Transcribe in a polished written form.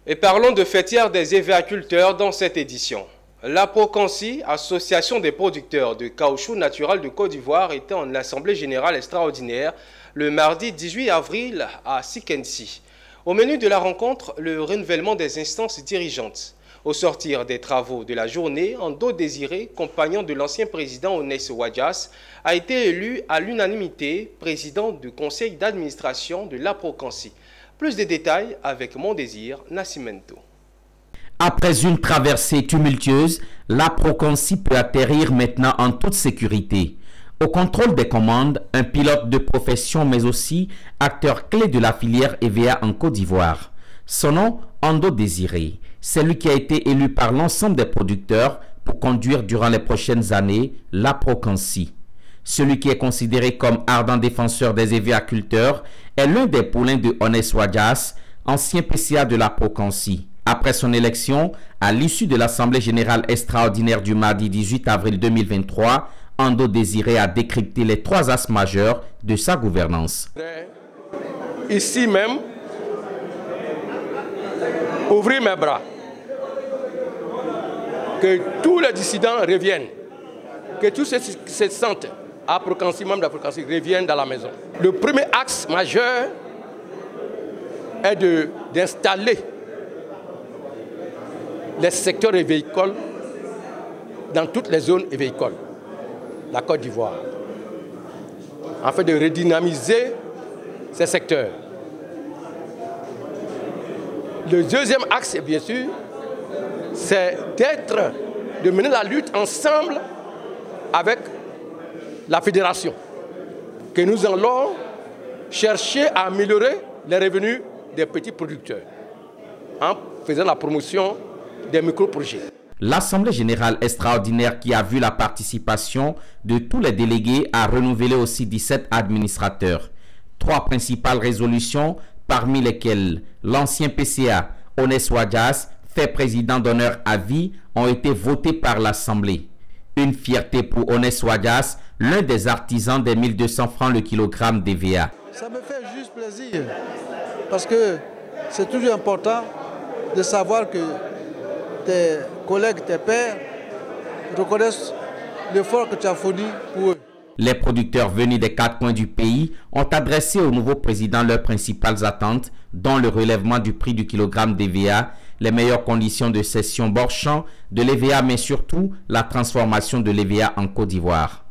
Et parlons de fêtière des évéaculteurs dans cette édition. La Procancy, association des producteurs de caoutchouc naturel de Côte d'Ivoire, était en assemblée générale extraordinaire le mardi 18 avril à Sikensi. Au menu de la rencontre, le renouvellement des instances dirigeantes. Au sortir des travaux de la journée, Ando Désiré, compagnon de l'ancien président Onès Wadjas, a été élu à l'unanimité président du conseil d'administration de la Procancy. Plus de détails avec Mon Désir Nascimento. Après une traversée tumultueuse, la Procancy peut atterrir maintenant en toute sécurité. Au contrôle des commandes, un pilote de profession mais aussi acteur clé de la filière EVA en Côte d'Ivoire. Son nom, Ando Désiré. C'est lui qui a été élu par l'ensemble des producteurs pour conduire durant les prochaines années la Procancy. Celui qui est considéré comme ardent défenseur des évéaculteurs est l'un des poulains de Onès Wadjas, ancien PCA de la Procancy. Après son élection, à l'issue de l'Assemblée générale extraordinaire du mardi 18 avril 2023, Ando Désiré a décrypté les 3 axes majeurs de sa gouvernance. Ici même, ouvrir mes bras, que tous les dissidents reviennent, que tous ceux qui se sentent à Procancy, membres de la Procancy, reviennent dans la maison. Le premier axe majeur est d'installer les secteurs évéicoles dans toutes les zones évéicoles de la Côte d'Ivoire, afin de redynamiser ces secteurs. Le deuxième axe, bien sûr, c'est de mener la lutte ensemble avec la fédération, que nous allons chercher à améliorer les revenus des petits producteurs en faisant la promotion des micro-projets. L'Assemblée générale extraordinaire qui a vu la participation de tous les délégués a renouvelé aussi 17 administrateurs. 3 principales résolutions, parmi lesquelles l'ancien PCA, Onès Wadjas, fait président d'honneur à vie, ont été votées par l'Assemblée. Une fierté pour Onès Wadjas, l'un des artisans des 1200 francs le kilogramme d'EVA. Ça me fait juste plaisir, parce que c'est toujours important de savoir que tes collègues, tes pairs, reconnaissent l'effort que tu as fourni pour eux. Les producteurs venus des 4 coins du pays ont adressé au nouveau président leurs principales attentes, dont le relèvement du prix du kilogramme d'EVA, les meilleures conditions de cession bord champ de l'EVA, mais surtout la transformation de l'EVA en Côte d'Ivoire.